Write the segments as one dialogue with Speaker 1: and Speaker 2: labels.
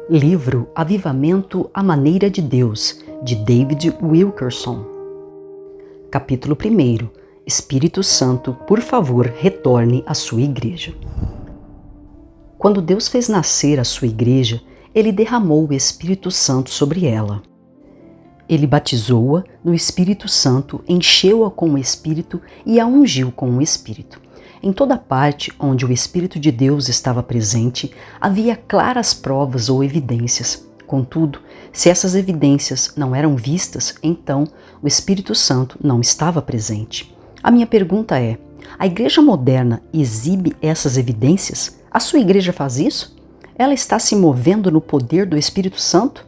Speaker 1: Livro Avivamento à Maneira de Deus, de David Wilkerson. Capítulo 1. Espírito Santo, por favor, retorne à sua igreja. Quando Deus fez nascer a sua igreja, Ele derramou o Espírito Santo sobre ela. Ele batizou-a no Espírito Santo, encheu-a com o Espírito e a ungiu com o Espírito. Em toda parte onde o Espírito de Deus estava presente, havia claras provas ou evidências. Contudo, se essas evidências não eram vistas, então o Espírito Santo não estava presente. A minha pergunta é: a igreja moderna exibe essas evidências? A sua igreja faz isso? Ela está se movendo no poder do Espírito Santo?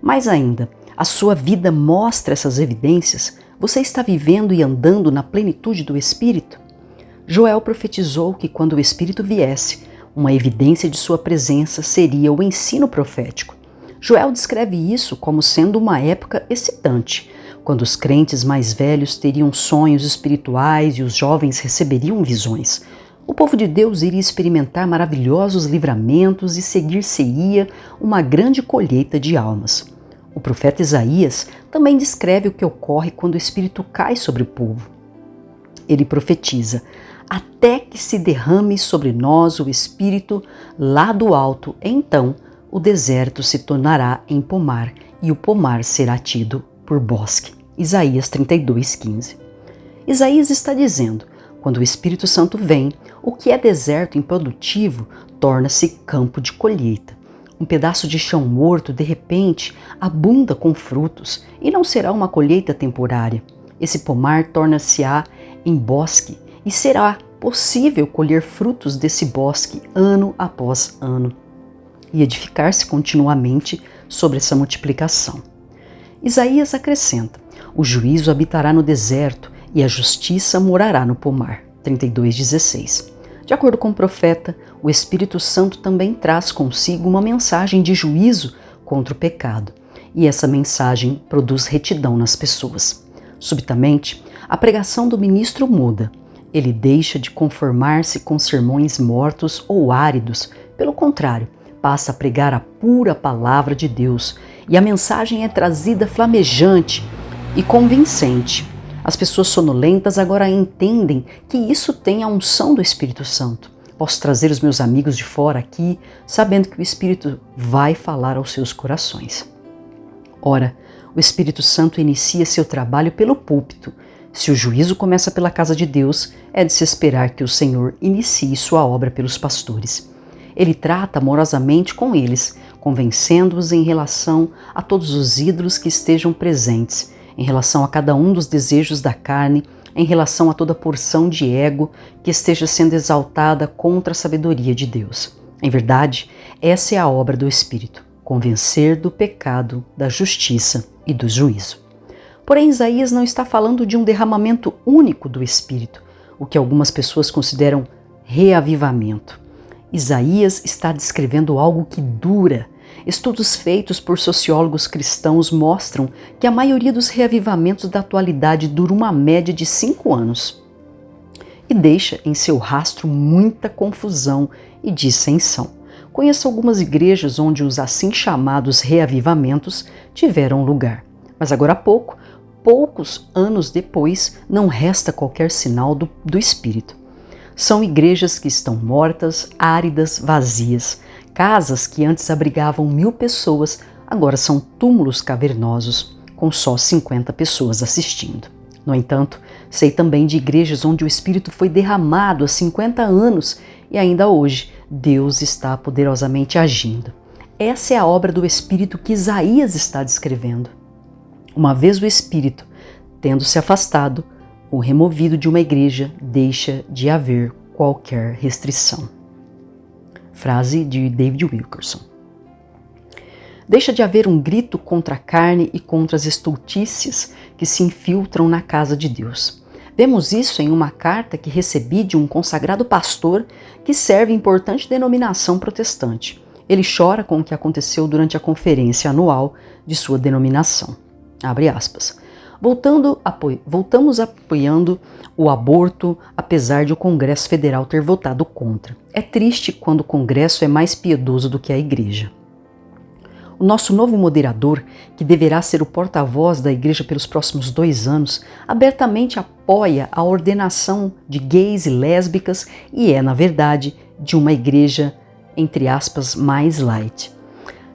Speaker 1: Mais ainda, a sua vida mostra essas evidências? Você está vivendo e andando na plenitude do Espírito? Joel profetizou que quando o Espírito viesse, uma evidência de sua presença seria o ensino profético. Joel descreve isso como sendo uma época excitante, quando os crentes mais velhos teriam sonhos espirituais e os jovens receberiam visões. O povo de Deus iria experimentar maravilhosos livramentos e seguir-se-ia uma grande colheita de almas. O profeta Isaías também descreve o que ocorre quando o Espírito cai sobre o povo. Ele profetiza: até que se derrame sobre nós o Espírito lá do alto, então o deserto se tornará em pomar e o pomar será tido por bosque. Isaías 32:15. Isaías está dizendo: quando o Espírito Santo vem, o que é deserto improdutivo torna-se campo de colheita. Um pedaço de chão morto, de repente, abunda com frutos e não será uma colheita temporária. Esse pomar torna-se-á em bosque e será possível colher frutos desse bosque ano após ano e edificar-se continuamente sobre essa multiplicação. Isaías acrescenta: o juízo habitará no deserto e a justiça morará no pomar. 32:16. De acordo com o profeta, o Espírito Santo também traz consigo uma mensagem de juízo contra o pecado, e essa mensagem produz retidão nas pessoas. Subitamente, a pregação do ministro muda. Ele deixa de conformar-se com sermões mortos ou áridos. Pelo contrário, passa a pregar a pura palavra de Deus, e a mensagem é trazida flamejante e convincente. As pessoas sonolentas agora entendem que isso tem a unção do Espírito Santo. Posso trazer os meus amigos de fora aqui, sabendo que o Espírito vai falar aos seus corações. Ora, o Espírito Santo inicia seu trabalho pelo púlpito. Se o juízo começa pela casa de Deus, é de se esperar que o Senhor inicie sua obra pelos pastores. Ele trata amorosamente com eles, convencendo-os em relação a todos os ídolos que estejam presentes, em relação a cada um dos desejos da carne, em relação a toda porção de ego que esteja sendo exaltada contra a sabedoria de Deus. Em verdade, essa é a obra do Espírito: convencer do pecado, da justiça e do juízo. Porém, Isaías não está falando de um derramamento único do Espírito, o que algumas pessoas consideram reavivamento. Isaías está descrevendo algo que dura. Estudos feitos por sociólogos cristãos mostram que a maioria dos reavivamentos da atualidade dura uma média de 5 anos e deixa em seu rastro muita confusão e dissensão. Conheço algumas igrejas onde os assim chamados reavivamentos tiveram lugar, mas agora há poucos anos depois, não resta qualquer sinal do Espírito. São igrejas que estão mortas, áridas, vazias. Casas que antes abrigavam 1000 pessoas, agora são túmulos cavernosos, com só 50 pessoas assistindo. No entanto, sei também de igrejas onde o Espírito foi derramado há 50 anos e ainda hoje Deus está poderosamente agindo. Essa é a obra do Espírito que Isaías está descrevendo. Uma vez o Espírito, tendo se afastado ou removido de uma igreja, deixa de haver qualquer restrição. Frase de David Wilkerson. Deixa de haver um grito contra a carne e contra as estultícias que se infiltram na casa de Deus. Vemos isso em uma carta que recebi de um consagrado pastor que serve importante denominação protestante. Ele chora com o que aconteceu durante a conferência anual de sua denominação. Abre aspas. Voltamos apoiando o aborto, apesar de o Congresso Federal ter votado contra. É triste quando o Congresso é mais piedoso do que a Igreja. O nosso novo moderador, que deverá ser o porta-voz da igreja pelos próximos 2 anos, abertamente apoia a ordenação de gays e lésbicas e é, na verdade, de uma igreja, entre aspas, mais light.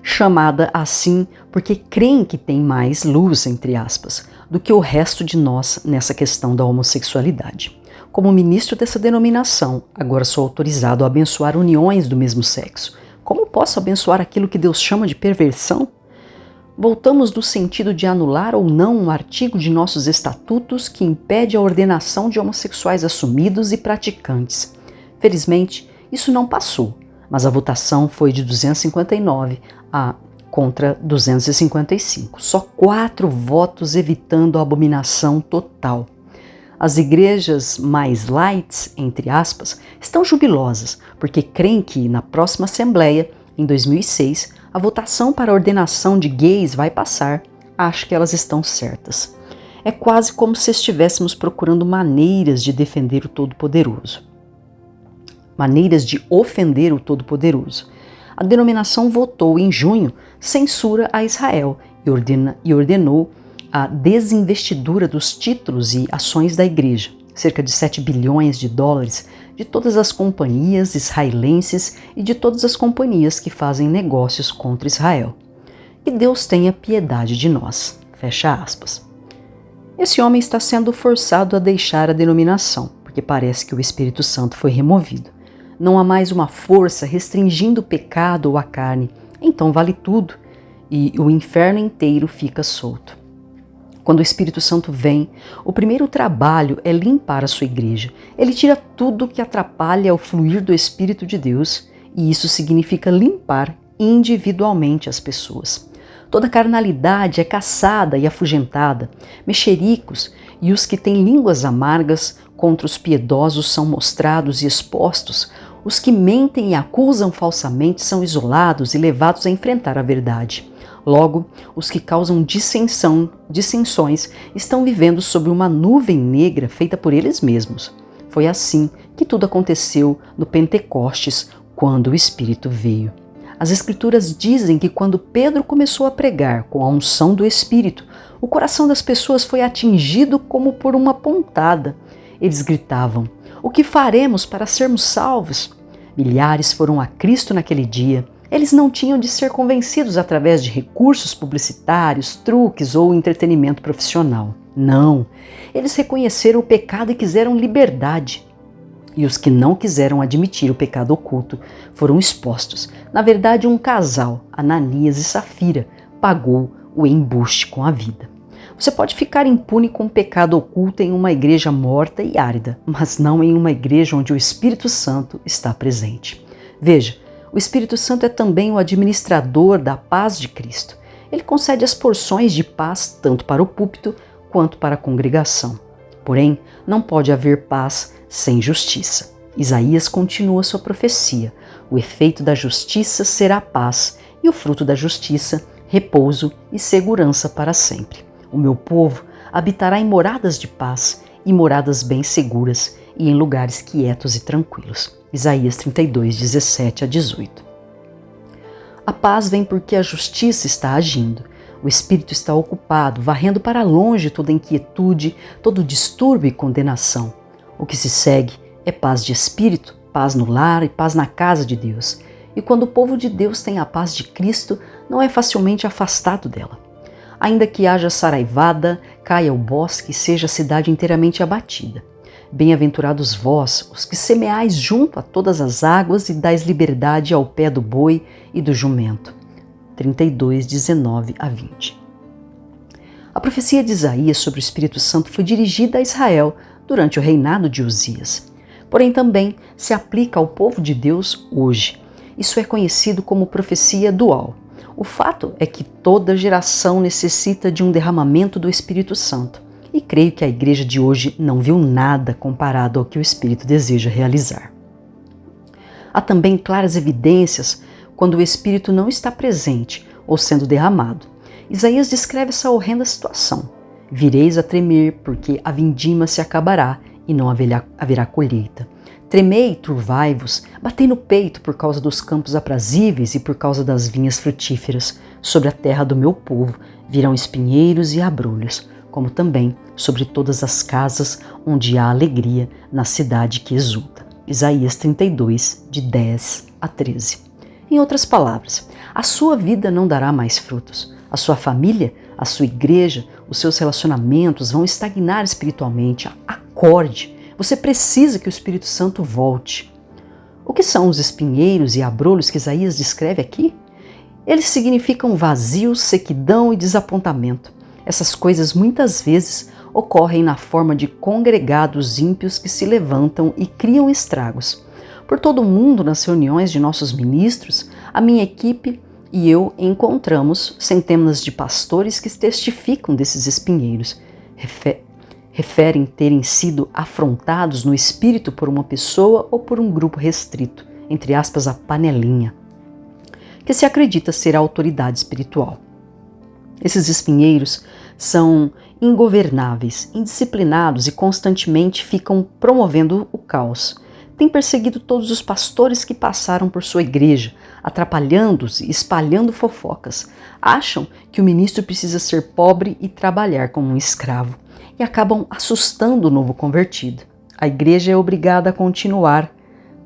Speaker 1: Chamada assim porque creem que tem mais luz, entre aspas, do que o resto de nós nessa questão da homossexualidade. Como ministro dessa denominação, agora sou autorizado a abençoar uniões do mesmo sexo. Como posso abençoar aquilo que Deus chama de perversão? Voltamos no sentido de anular ou não um artigo de nossos estatutos que impede a ordenação de homossexuais assumidos e praticantes. Felizmente, isso não passou, mas a votação foi de 259 contra 255. Só 4 votos evitando a abominação total. As igrejas mais light, entre aspas, estão jubilosas, porque creem que, na próxima Assembleia, em 2006, a votação para a ordenação de gays vai passar. Acho que elas estão certas. É quase como se estivéssemos procurando maneiras de defender o Todo-Poderoso. Maneiras de ofender o Todo-Poderoso. A denominação votou em junho censura a Israel e ordenou a desinvestidura dos títulos e ações da igreja, cerca de 7 bilhões de dólares de todas as companhias israelenses e de todas as companhias que fazem negócios contra Israel. Que Deus tenha piedade de nós. Fecha aspas. Esse homem está sendo forçado a deixar a denominação, porque parece que o Espírito Santo foi removido. Não há mais uma força restringindo o pecado ou a carne, então vale tudo e o inferno inteiro fica solto. Quando o Espírito Santo vem, o primeiro trabalho é limpar a sua igreja. Ele tira tudo que atrapalha o fluir do Espírito de Deus, e isso significa limpar individualmente as pessoas. Toda carnalidade é caçada e afugentada. Mexericos e os que têm línguas amargas contra os piedosos são mostrados e expostos. Os que mentem e acusam falsamente são isolados e levados a enfrentar a verdade. Logo, os que causam dissensões estão vivendo sob uma nuvem negra feita por eles mesmos. Foi assim que tudo aconteceu no Pentecostes, quando o Espírito veio. As Escrituras dizem que quando Pedro começou a pregar com a unção do Espírito, o coração das pessoas foi atingido como por uma pontada. Eles gritavam: "O que faremos para sermos salvos?" Milhares foram a Cristo naquele dia. Eles não tinham de ser convencidos através de recursos publicitários, truques ou entretenimento profissional. Não, eles reconheceram o pecado e quiseram liberdade. E os que não quiseram admitir o pecado oculto foram expostos. Na verdade, um casal, Ananias e Safira, pagou o embuste com a vida. Você pode ficar impune com o pecado oculto em uma igreja morta e árida, mas não em uma igreja onde o Espírito Santo está presente. Veja, o Espírito Santo é também o administrador da paz de Cristo. Ele concede as porções de paz tanto para o púlpito quanto para a congregação. Porém, não pode haver paz sem justiça. Isaías continua sua profecia. O efeito da justiça será paz, e o fruto da justiça, repouso e segurança para sempre. O meu povo habitará em moradas de paz, e moradas bem seguras, e em lugares quietos e tranquilos. Isaías 32, 17 a 18. A paz vem porque a justiça está agindo. O Espírito está ocupado, varrendo para longe toda inquietude, todo distúrbio e condenação. O que se segue é paz de espírito, paz no lar e paz na casa de Deus. E quando o povo de Deus tem a paz de Cristo, não é facilmente afastado dela. Ainda que haja saraivada, caia o bosque e seja a cidade inteiramente abatida. Bem-aventurados vós, os que semeais junto a todas as águas e dais liberdade ao pé do boi e do jumento. 32, 19 a 20. A profecia de Isaías sobre o Espírito Santo foi dirigida a Israel durante o reinado de Uzias. Porém, também se aplica ao povo de Deus hoje. Isso é conhecido como profecia dual. O fato é que toda geração necessita de um derramamento do Espírito Santo. E creio que a igreja de hoje não viu nada comparado ao que o Espírito deseja realizar. Há também claras evidências quando o Espírito não está presente ou sendo derramado. Isaías descreve essa horrenda situação. Vireis a tremer, porque a vindima se acabará e não haverá colheita. Tremei e turvai-vos, batei no peito por causa dos campos aprazíveis e por causa das vinhas frutíferas. Sobre a terra do meu povo virão espinheiros e abrolhos, como também sobre todas as casas onde há alegria na cidade que exulta. Isaías 32, de 10 a 13. Em outras palavras, a sua vida não dará mais frutos. A sua família, a sua igreja, os seus relacionamentos vão estagnar espiritualmente. Acorde! Você precisa que o Espírito Santo volte. O que são os espinheiros e abrolhos que Isaías descreve aqui? Eles significam vazio, sequidão e desapontamento. Essas coisas muitas vezes ocorrem na forma de congregados ímpios que se levantam e criam estragos. Por todo o mundo, nas reuniões de nossos ministros, a minha equipe e eu encontramos centenas de pastores que testificam desses espinheiros. Referem terem sido afrontados no espírito por uma pessoa ou por um grupo restrito, entre aspas, a panelinha, que se acredita ser a autoridade espiritual. Esses espinheiros são ingovernáveis, indisciplinados e constantemente ficam promovendo o caos. Têm perseguido todos os pastores que passaram por sua igreja, atrapalhando-os e espalhando fofocas. Acham que o ministro precisa ser pobre e trabalhar como um escravo, e acabam assustando o novo convertido. A igreja é obrigada a continuar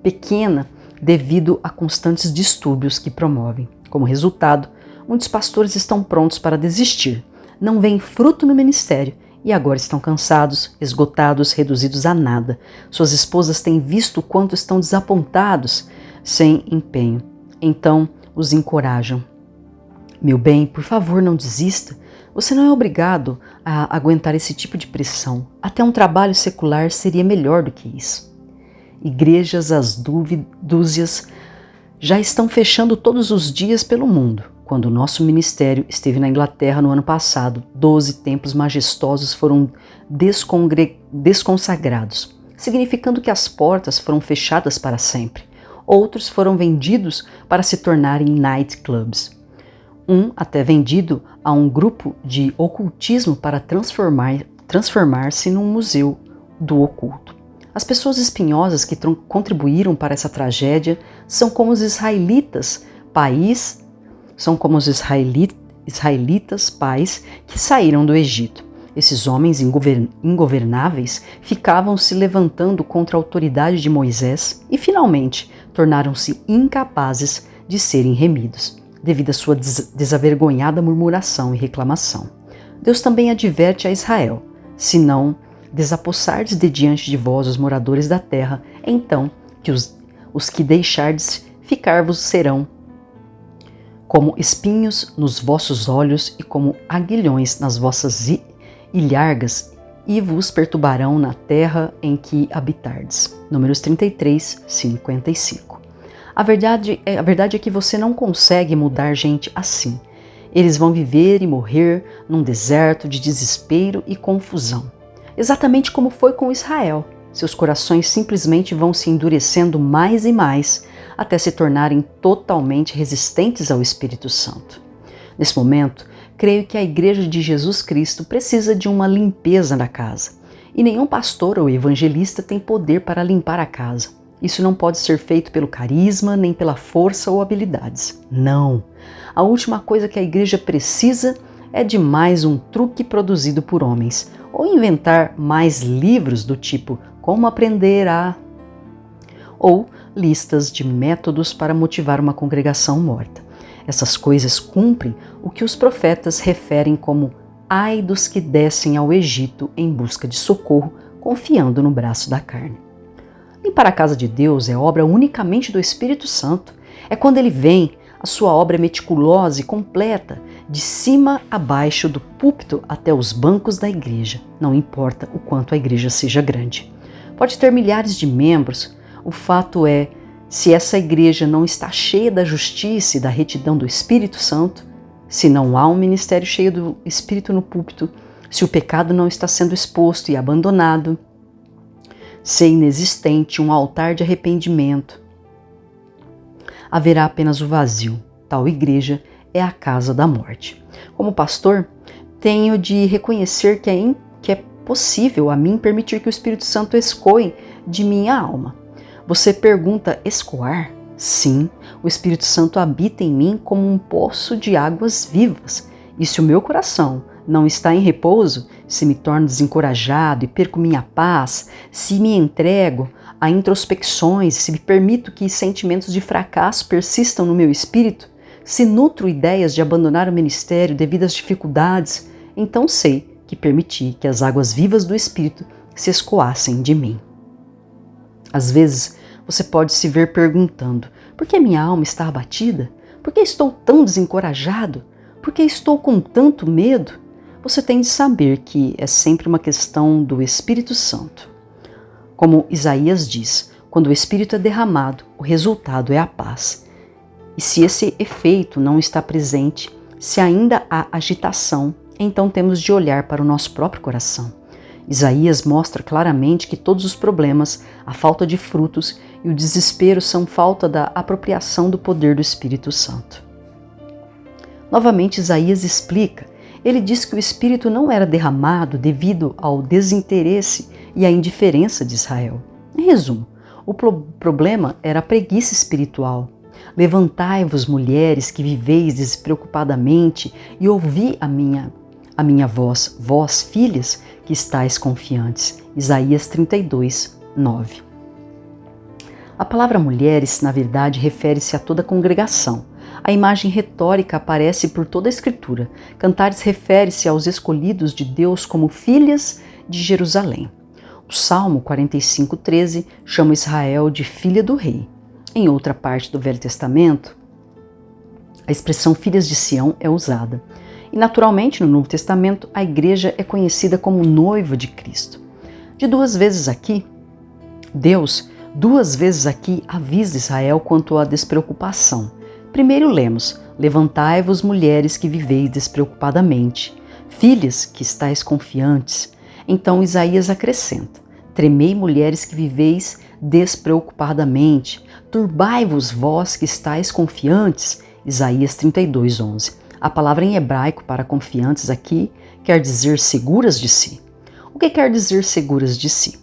Speaker 1: pequena devido a constantes distúrbios que promovem. Como resultado, muitos pastores estão prontos para desistir, não veem fruto no ministério e agora estão cansados, esgotados, reduzidos a nada. Suas esposas têm visto o quanto estão desapontados, sem empenho. Então, os encorajam. Meu bem, por favor, não desista. Você não é obrigado a aguentar esse tipo de pressão. Até um trabalho secular seria melhor do que isso. Igrejas às dúzias já estão fechando todos os dias pelo mundo. Quando o nosso ministério esteve na Inglaterra no ano passado, 12 templos majestosos foram desconsagrados, significando que as portas foram fechadas para sempre. Outros foram vendidos para se tornarem nightclubs. Um até vendido a um grupo de ocultismo para transformar-se num museu do oculto. As pessoas espinhosas que contribuíram para essa tragédia são como os israelitas pais que saíram do Egito. Esses homens ingovernáveis ficavam se levantando contra a autoridade de Moisés e finalmente tornaram-se incapazes de serem remidos, devido à sua desavergonhada murmuração e reclamação. Deus também adverte a Israel: se não desapossardes de diante de vós os moradores da terra, então que os que deixardes ficar-vos serão como espinhos nos vossos olhos e como aguilhões nas vossas ilhargas, e vos perturbarão na terra em que habitardes. Números 33, 55. A verdade é que você não consegue mudar gente assim. Eles vão viver e morrer num deserto de desespero e confusão. Exatamente como foi com Israel. Seus corações simplesmente vão se endurecendo mais e mais até se tornarem totalmente resistentes ao Espírito Santo. Nesse momento, creio que a Igreja de Jesus Cristo precisa de uma limpeza na casa. E nenhum pastor ou evangelista tem poder para limpar a casa. Isso não pode ser feito pelo carisma, nem pela força ou habilidades. Não! A última coisa que a igreja precisa é de mais um truque produzido por homens, ou inventar mais livros do tipo Como Aprender a... ou listas de métodos para motivar uma congregação morta. Essas coisas cumprem o que os profetas referem como ai dos que descem ao Egito em busca de socorro, confiando no braço da carne. Limpar a casa de Deus é obra unicamente do Espírito Santo. É quando ele vem, a sua obra é meticulosa e completa, de cima a baixo, do púlpito até os bancos da igreja. Não importa o quanto a igreja seja grande. Pode ter milhares de membros. O fato é, se essa igreja não está cheia da justiça e da retidão do Espírito Santo, se não há um ministério cheio do Espírito no púlpito, se o pecado não está sendo exposto e abandonado, se é inexistente um altar de arrependimento, haverá apenas o vazio. Tal igreja é a casa da morte. Como pastor, tenho de reconhecer que é possível a mim permitir que o Espírito Santo escoe de minha alma. Você pergunta: escoar? Sim, o Espírito Santo habita em mim como um poço de águas vivas. E se o meu coração não está em repouso, se me torno desencorajado e perco minha paz, se me entrego a introspecções, se me permito que sentimentos de fracasso persistam no meu espírito, se nutro ideias de abandonar o ministério devido às dificuldades, então sei que permiti que as águas vivas do Espírito se escoassem de mim. Às vezes, você pode se ver perguntando: por que minha alma está abatida? Por que estou tão desencorajado? Por que estou com tanto medo? Você tem de saber que é sempre uma questão do Espírito Santo. Como Isaías diz, quando o Espírito é derramado, o resultado é a paz. E se esse efeito não está presente, se ainda há agitação, então temos de olhar para o nosso próprio coração. Isaías mostra claramente que todos os problemas, a falta de frutos e o desespero são falta da apropriação do poder do Espírito Santo. Novamente, Isaías explica. Ele diz que o Espírito não era derramado devido ao desinteresse e à indiferença de Israel. Em resumo, o problema era a preguiça espiritual. Levantai-vos, mulheres que viveis despreocupadamente, e ouvi a minha voz, vós, filhas, que estáis confiantes. Isaías 32, 9. A palavra mulheres, na verdade, refere-se a toda a congregação. A imagem retórica aparece por toda a Escritura. Cantares refere-se aos escolhidos de Deus como filhas de Jerusalém. O Salmo 45:13 chama Israel de filha do rei. Em outra parte do Velho Testamento, a expressão filhas de Sião é usada. E naturalmente, no Novo Testamento, a igreja é conhecida como noiva de Cristo. Deus, duas vezes aqui, avisa Israel quanto à despreocupação. Primeiro lemos: levantai-vos, mulheres que viveis despreocupadamente, filhas que estáis confiantes. Então Isaías acrescenta: tremei, mulheres que viveis despreocupadamente, turbai-vos, vós que estáis confiantes. Isaías 32, 11. A palavra em hebraico para confiantes aqui quer dizer seguras de si. O que quer dizer seguras de si?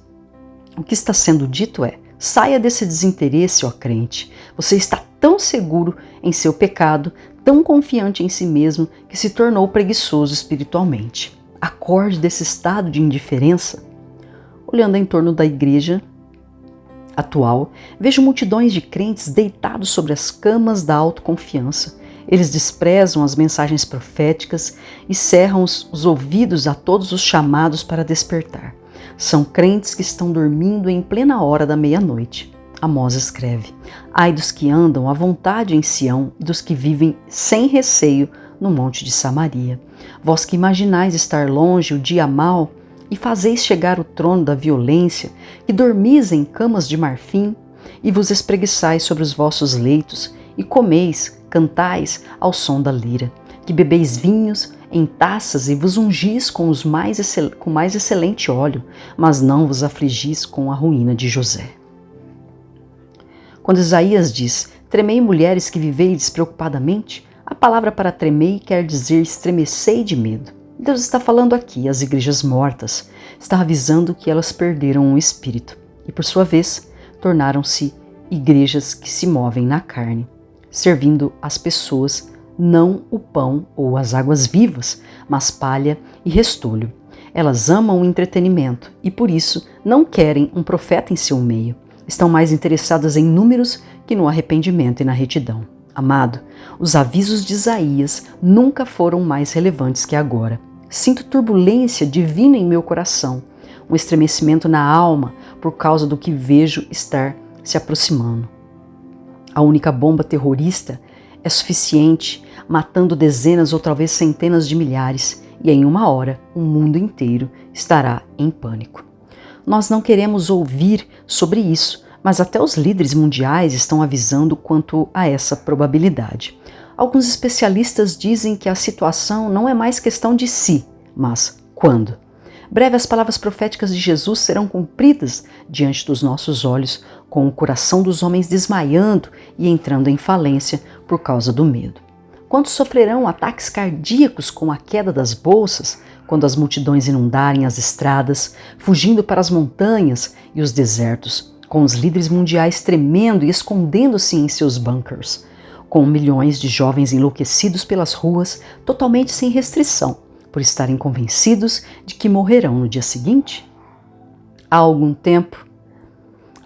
Speaker 1: O que está sendo dito é: saia desse desinteresse, ó crente. Você está tão seguro em seu pecado, tão confiante em si mesmo, que se tornou preguiçoso espiritualmente. Acorde desse estado de indiferença. Olhando em torno da igreja atual, vejo multidões de crentes deitados sobre as camas da autoconfiança. Eles desprezam as mensagens proféticas e cerram os ouvidos a todos os chamados para despertar. São crentes que estão dormindo em plena hora da meia-noite. Amós escreve: ai dos que andam à vontade em Sião e dos que vivem sem receio no monte de Samaria. Vós que imaginais estar longe o dia mau e fazeis chegar o trono da violência, que dormis em camas de marfim e vos espreguiçais sobre os vossos leitos e comeis, cantais ao som da lira, que bebeis vinhos em taças e vos ungis com mais excelente óleo, mas não vos afligis com a ruína de José. Quando Isaías diz: tremei, mulheres que viveis despreocupadamente, a palavra para tremei quer dizer estremecei de medo. Deus está falando aqui às igrejas mortas, está avisando que elas perderam o espírito e, por sua vez, tornaram-se igrejas que se movem na carne, servindo as pessoas não o pão ou as águas vivas, mas palha e restolho. Elas amam o entretenimento e, por isso, não querem um profeta em seu meio. Estão mais interessadas em números que no arrependimento e na retidão. Amado, os avisos de Isaías nunca foram mais relevantes que agora. Sinto turbulência divina em meu coração, um estremecimento na alma por causa do que vejo estar se aproximando. A única bomba terrorista é suficiente, matando dezenas ou talvez centenas de milhares, e em uma hora o mundo inteiro estará em pânico. Nós não queremos ouvir sobre isso, mas até os líderes mundiais estão avisando quanto a essa probabilidade. Alguns especialistas dizem que a situação não é mais questão de se, mas quando. Breve as palavras proféticas de Jesus serão cumpridas diante dos nossos olhos, com o coração dos homens desmaiando e entrando em falência por causa do medo. Quantos sofrerão ataques cardíacos com a queda das bolsas, quando as multidões inundarem as estradas, fugindo para as montanhas e os desertos? com os líderes mundiais tremendo e escondendo-se em seus bunkers, com milhões de jovens enlouquecidos pelas ruas, totalmente sem restrição, por estarem convencidos de que morrerão no dia seguinte? Há algum tempo,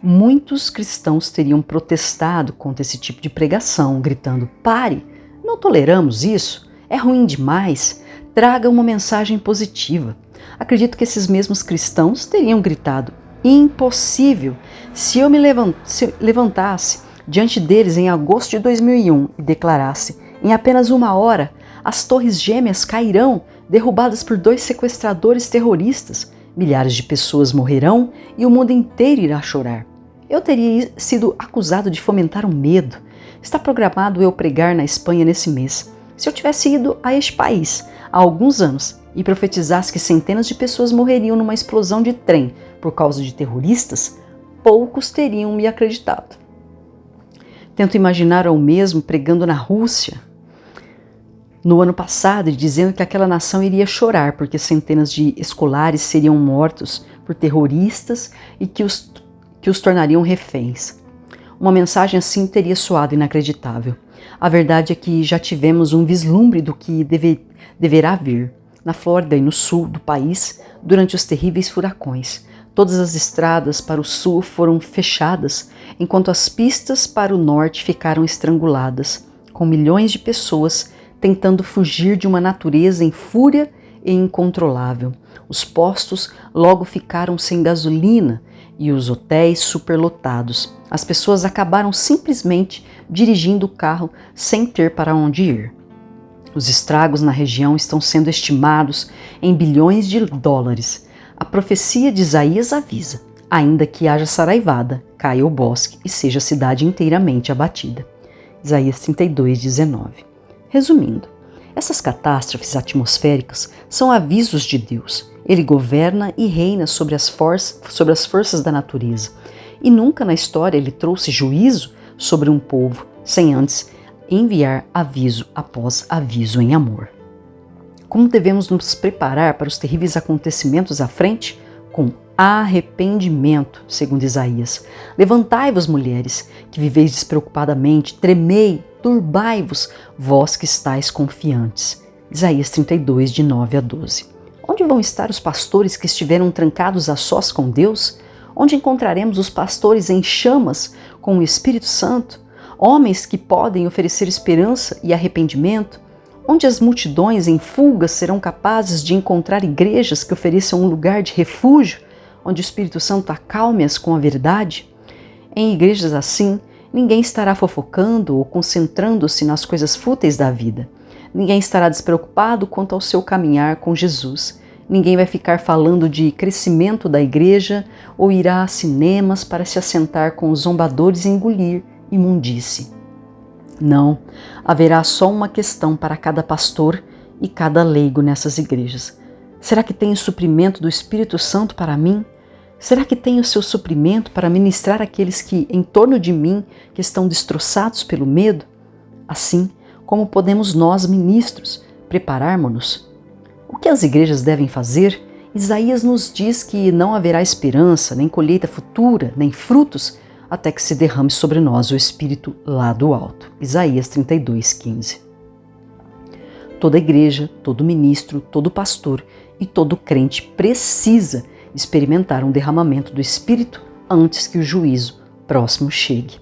Speaker 1: muitos cristãos teriam protestado contra esse tipo de pregação, gritando: "Pare, não toleramos isso, é ruim demais, traga uma mensagem positiva." Acredito que esses mesmos cristãos teriam gritado: "Impossível! Se eu me levantasse diante deles em agosto de 2001 e declarasse: em apenas 1 hora, as torres gêmeas cairão, derrubadas por 2 sequestradores terroristas, milhares de pessoas morrerão e o mundo inteiro irá chorar." Eu teria sido acusado de fomentar o medo. Está programado eu pregar na Espanha nesse mês. Se eu tivesse ido a este país há alguns anos e profetizasse que centenas de pessoas morreriam numa explosão de trem por causa de terroristas, poucos teriam me acreditado. Tento imaginar ao mesmo pregando na Rússia no ano passado e dizendo que aquela nação iria chorar porque centenas de escolares seriam mortos por terroristas e que os tornariam reféns. Uma mensagem assim teria soado inacreditável. A verdade é que já tivemos um vislumbre do que deverá vir na Flórida e no sul do país durante os terríveis furacões. Todas as estradas para o sul foram fechadas, enquanto as pistas para o norte ficaram estranguladas, com milhões de pessoas tentando fugir de uma natureza em fúria e incontrolável. Os postos logo ficaram sem gasolina e os hotéis superlotados. As pessoas acabaram simplesmente dirigindo o carro sem ter para onde ir. Os estragos na região estão sendo estimados em bilhões de dólares. A profecia de Isaías avisa: ainda que haja saraivada, caia o bosque e seja a cidade inteiramente abatida. Isaías 32:19. Resumindo, essas catástrofes atmosféricas são avisos de Deus. Ele governa e reina sobre as forças da natureza. E nunca na história ele trouxe juízo sobre um povo sem antes enviar aviso após aviso em amor. Como devemos nos preparar para os terríveis acontecimentos à frente? Com arrependimento, segundo Isaías. Levantai-vos, mulheres, que viveis despreocupadamente, tremei, turbai-vos, vós que estáis confiantes. Isaías 32, de 9 a 12. Onde vão estar os pastores que estiveram trancados a sós com Deus? Onde encontraremos os pastores em chamas com o Espírito Santo? Homens que podem oferecer esperança e arrependimento? Onde as multidões em fuga serão capazes de encontrar igrejas que ofereçam um lugar de refúgio, onde o Espírito Santo acalme-as com a verdade? Em igrejas assim, ninguém estará fofocando ou concentrando-se nas coisas fúteis da vida. Ninguém estará despreocupado quanto ao seu caminhar com Jesus. Ninguém vai ficar falando de crescimento da igreja ou irá a cinemas para se assentar com os zombadores e engolir imundície. Não, haverá só uma questão para cada pastor e cada leigo nessas igrejas. Será que tenho suprimento do Espírito Santo para mim? Será que tenho seu suprimento para ministrar àqueles que, em torno de mim, que estão destroçados pelo medo? Assim, como podemos nós, ministros, prepararmos-nos? O que as igrejas devem fazer? Isaías nos diz que não haverá esperança, nem colheita futura, nem frutos, até que se derrame sobre nós o Espírito lá do alto. Isaías 32:15. Toda igreja, todo ministro, todo pastor e todo crente precisa experimentar um derramamento do Espírito antes que o juízo próximo chegue.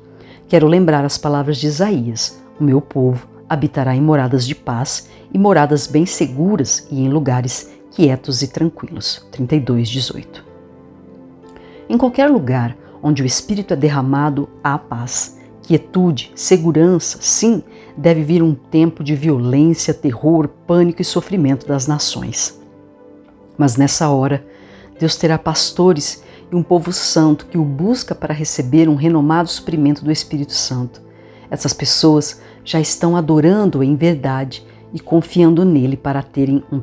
Speaker 1: Quero lembrar as palavras de Isaías: o meu povo habitará em moradas de paz e moradas bem seguras e em lugares quietos e tranquilos. 32:18. Em qualquer lugar onde o Espírito é derramado, há paz, quietude, segurança. Sim, deve vir um tempo de violência, terror, pânico e sofrimento das nações. Mas nessa hora, Deus terá pastores e um povo santo que o busca para receber um renomado suprimento do Espírito Santo. Essas pessoas já estão adorando em verdade e confiando nele para terem um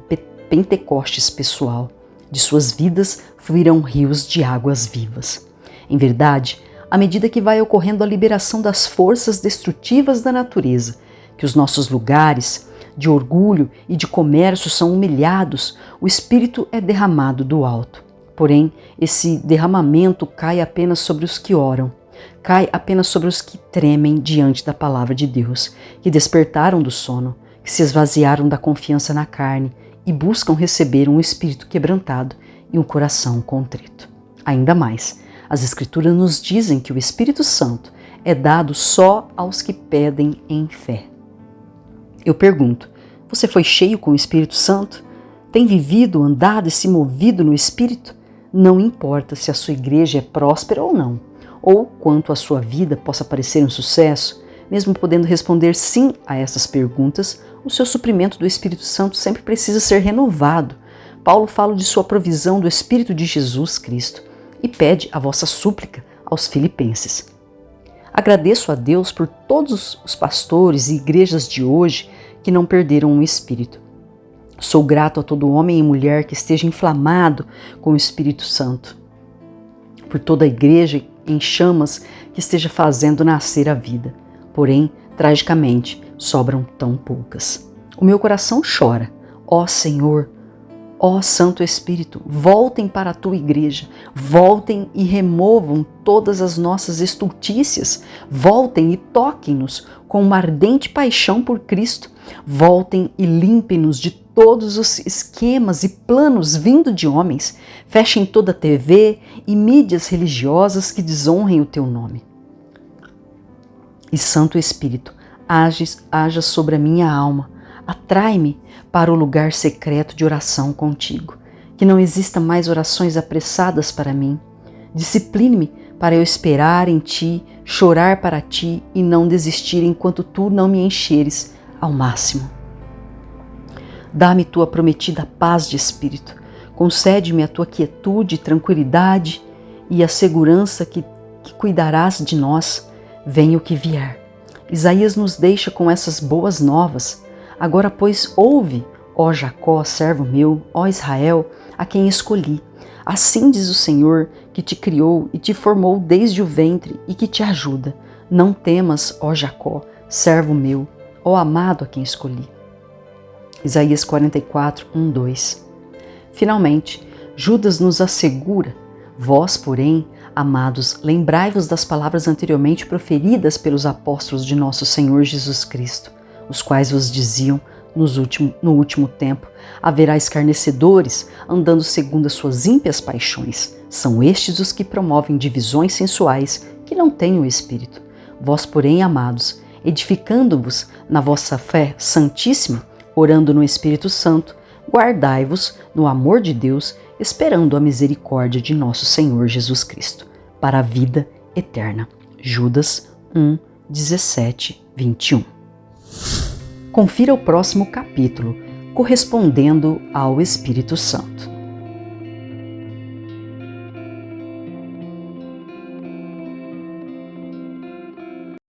Speaker 1: Pentecostes pessoal. De suas vidas fluirão rios de águas vivas. Em verdade, à medida que vai ocorrendo a liberação das forças destrutivas da natureza, que os nossos lugares de orgulho e de comércio são humilhados, o Espírito é derramado do alto. Porém, esse derramamento cai apenas sobre os que oram, cai apenas sobre os que tremem diante da palavra de Deus, que despertaram do sono, que se esvaziaram da confiança na carne e buscam receber um espírito quebrantado e um coração contrito. Ainda mais, as Escrituras nos dizem que o Espírito Santo é dado só aos que pedem em fé. Eu pergunto, você foi cheio com o Espírito Santo? Tem vivido, andado e se movido no Espírito? Não importa se a sua igreja é próspera ou não, ou quanto a sua vida possa parecer um sucesso, mesmo podendo responder sim a essas perguntas, o seu suprimento do Espírito Santo sempre precisa ser renovado. Paulo fala de sua provisão do Espírito de Jesus Cristo e pede a vossa súplica aos filipenses. Agradeço a Deus por todos os pastores e igrejas de hoje que não perderam o Espírito. Sou grato a todo homem e mulher que esteja inflamado com o Espírito Santo, por toda a igreja em chamas que esteja fazendo nascer a vida. Porém, tragicamente, sobram tão poucas. O meu coração chora. Ó Senhor, ó Santo Espírito, voltem para a tua igreja, voltem e removam todas as nossas estultícias, voltem e toquem-nos com uma ardente paixão por Cristo, voltem e limpem-nos de todos os esquemas e planos vindo de homens, fechem toda a TV e mídias religiosas que desonrem o teu nome. E Santo Espírito, haja sobre a minha alma, atrai-me para o lugar secreto de oração contigo, que não exista mais orações apressadas para mim. Discipline-me para eu esperar em ti, chorar para ti e não desistir enquanto tu não me encheres ao máximo. Dá-me tua prometida paz de espírito, concede-me a tua quietude, tranquilidade e a segurança que cuidarás de nós, venha o que vier. Isaías nos deixa com essas boas novas. Agora, pois, ouve, ó Jacó, servo meu, ó Israel, a quem escolhi. Assim diz o Senhor, que te criou e te formou desde o ventre e que te ajuda. Não temas, ó Jacó, servo meu, ó amado a quem escolhi. Isaías 44, 1, 2. Finalmente, Judas nos assegura: vós, porém, amados, lembrai-vos das palavras anteriormente proferidas pelos apóstolos de nosso Senhor Jesus Cristo, os quais vos diziam: no último tempo haverá escarnecedores, andando segundo as suas ímpias paixões. São estes os que promovem divisões sensuais, que não têm o Espírito. Vós, porém, amados, edificando-vos na vossa fé santíssima, orando no Espírito Santo, guardai-vos no amor de Deus, esperando a misericórdia de nosso Senhor Jesus Cristo, para a vida eterna. Judas 1, 17, 21. Confira o próximo capítulo, correspondendo ao Espírito Santo.